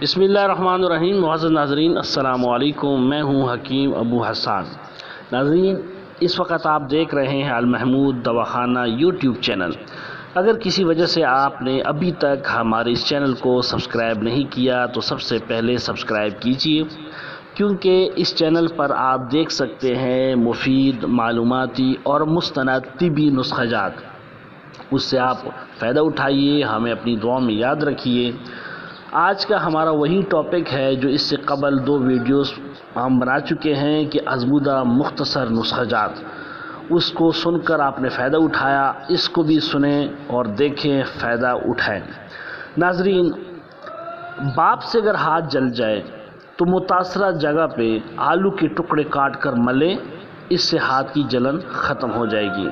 بسم اللہ الرحمن الرحیم۔ معزز ناظرین السلام علیکم، میں ہوں حکیم ابو حسان۔ ناظرین، اس وقت آپ دیکھ رہے ہیں المحمود دواخانہ یوٹیوب چینل۔ اگر کسی وجہ سے آپ نے ابھی تک ہمارے اس چینل کو سبسکرائب نہیں کیا تو سب سے پہلے سبسکرائب کیجیے، کیونکہ اس چینل پر آپ دیکھ سکتے ہیں مفید، معلوماتی اور مستند طبی نسخہ جات۔ اس سے آپ فائدہ اٹھائیے، ہمیں اپنی دعا میں یاد رکھیے۔ آج کا ہمارا وہی ٹاپک ہے جو اس سے قبل 2 ویڈیوز ہم بنا چکے ہیں کہ آزمودہ مختصر نسخہ جات۔ اس کو سن کر آپ نے فائدہ اٹھایا، اس کو بھی سنیں اور دیکھیں، فائدہ اٹھائیں۔ ناظرین، باپ سے اگر ہاتھ جل جائے تو متاثرہ جگہ پہ آلو کے ٹکڑے کاٹ کر ملیں، اس سے ہاتھ کی جلن ختم ہو جائے گی۔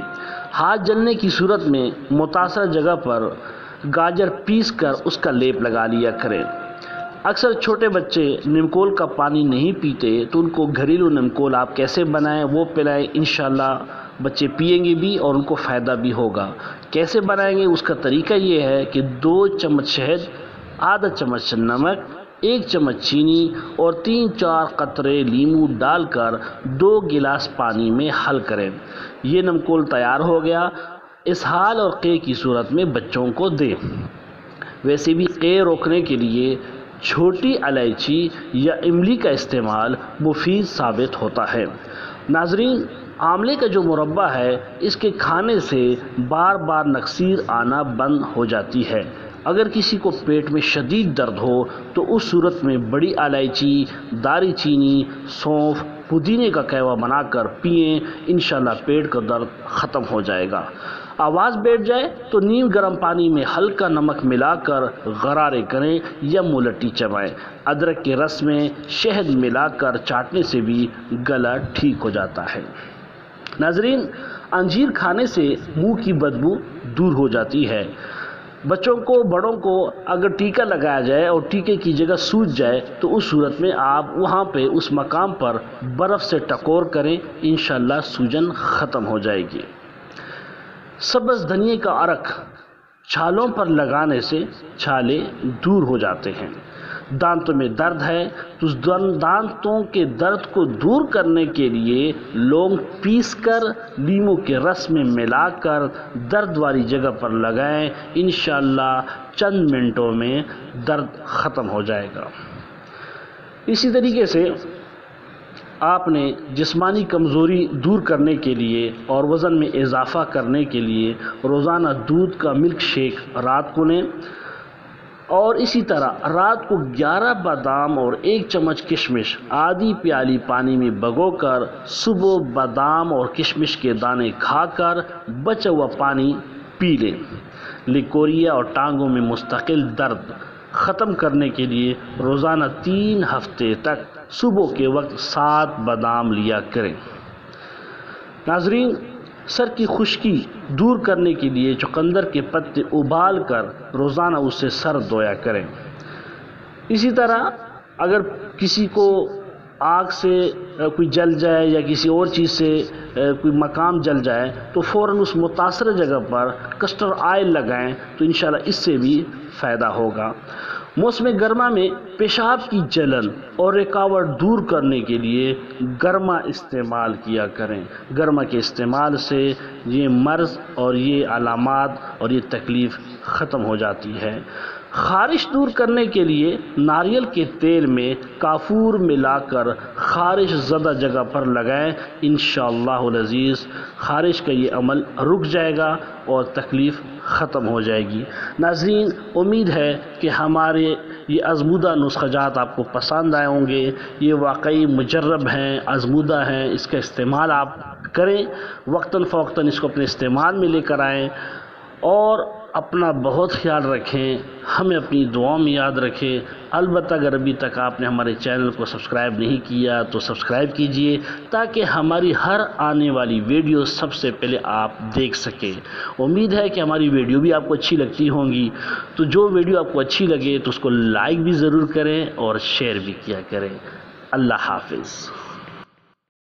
ہاتھ جلنے کی صورت میں متاثرہ جگہ پر گاجر پیس کر اس کا لیپ لگا لیا کریں۔ اکثر چھوٹے بچے نمکول کا پانی نہیں پیتے، تو ان کو گھریلو نمکول آپ کیسے بنائیں وہ پلائیں، انشاءاللہ بچے پئیں گے بھی اور ان کو فائدہ بھی ہوگا۔ کیسے بنائیں گے؟ اس کا طریقہ یہ ہے کہ 2 چمچ شہد، آدھا چمچ نمک، 1 چمچ چینی اور 3-4 قطرے لیمو ڈال کر 2 گلاس پانی میں حل کریں۔ یہ نمکول تیار ہو گیا۔ اسہال اور قے کی صورت میں بچوں کو دیں۔ ویسے بھی قے روکنے کے لیے چھوٹی الائچی یا املی کا استعمال مفید ثابت ہوتا ہے۔ ناظرین، آملے کا جو مربع ہے، اس کے کھانے سے بار بار نکسیر آنا بند ہو جاتی ہے۔ اگر کسی کو پیٹ میں شدید درد ہو تو اس صورت میں بڑی الائچی، دار چینی، سونف، پودینے کا قہوہ بنا کر پئیں، انشاءاللہ پیٹ کا درد ختم ہو جائے گا۔ آواز بیٹھ جائے تو نیم گرم پانی میں ہلکا نمک ملا کر غرارے کریں یا مولٹی چبائیں۔ ادرک کے رس میں شہد ملا کر چاٹنے سے بھی گلا ٹھیک ہو جاتا ہے۔ ناظرین، انجیر کھانے سے منہ کی بدبو دور ہو جاتی ہے۔ بچوں کو، بڑوں کو اگر ٹیکا لگایا جائے اور ٹیکے کی جگہ سوج جائے تو اس صورت میں آپ وہاں پہ اس مقام پر برف سے ٹکور کریں، انشاءاللہ سوجن ختم ہو جائے گی۔ سبز دھنیے کا عرق چھالوں پر لگانے سے چھالے دور ہو جاتے ہیں۔ دانتوں میں درد ہے تو دانتوں کے درد کو دور کرنے کے لیے لونگ پیس کر لیموں کے رس میں ملا کر درد والی جگہ پر لگائیں، انشاءاللہ چند منٹوں میں درد ختم ہو جائے گا۔ اسی طریقے سے آپ نے جسمانی کمزوری دور کرنے کے لیے اور وزن میں اضافہ کرنے کے لیے روزانہ دودھ کا ملک شیک رات کو لیں، اور اسی طرح رات کو 11 بادام اور 1 چمچ کشمش آدھی پیالی پانی میں بھگو کر صبح بادام اور کشمش کے دانے کھا کر بچا ہوا پانی پی لیں۔ لیکوریا اور ٹانگوں میں مستقل درد ختم کرنے کے لیے روزانہ 3 ہفتے تک صبح کے وقت 7 بادام لیا کریں۔ ناظرین، سر کی خشکی دور کرنے کے لیے چقندر کے پتے ابال کر روزانہ اس سے سر دھویا کریں۔ اسی طرح اگر کسی کو آگ سے کوئی جل جائے یا کسی اور چیز سے کوئی مقام جل جائے تو فوراً اس متاثرہ جگہ پر کسٹر آئل لگائیں تو انشاءاللہ اس سے بھی فائدہ ہوگا۔ موسم گرما میں پیشاب کی جلن اور رکاوٹ دور کرنے کے لیے گرما استعمال کیا کریں۔ گرما کے استعمال سے یہ مرض اور یہ علامات اور یہ تکلیف ختم ہو جاتی ہے۔ خارش دور کرنے کے لیے ناریل کے تیل میں کافور ملا کر خارش زدہ جگہ پر لگائیں، انشاءاللہ العزیز خارش کا یہ عمل رک جائے گا اور تکلیف ختم ہو جائے گی۔ ناظرین، امید ہے کہ ہمارے یہ آزمودہ نسخہ جات آپ کو پسند آئے ہوں گے۔ یہ واقعی مجرب ہیں، آزمودہ ہیں، اس کا استعمال آپ کریں، وقتاً فوقتاً اس کو اپنے استعمال میں لے کر آئیں اور اپنا بہت خیال رکھیں، ہمیں اپنی دعاؤں میں یاد رکھیں۔ البتہ اگر ابھی تک آپ نے ہمارے چینل کو سبسکرائب نہیں کیا تو سبسکرائب کیجئے تاکہ ہماری ہر آنے والی ویڈیو سب سے پہلے آپ دیکھ سکیں۔ امید ہے کہ ہماری ویڈیو بھی آپ کو اچھی لگتی ہوں گی، تو جو ویڈیو آپ کو اچھی لگے تو اس کو لائک بھی ضرور کریں اور شیئر بھی کیا کریں۔ اللہ حافظ۔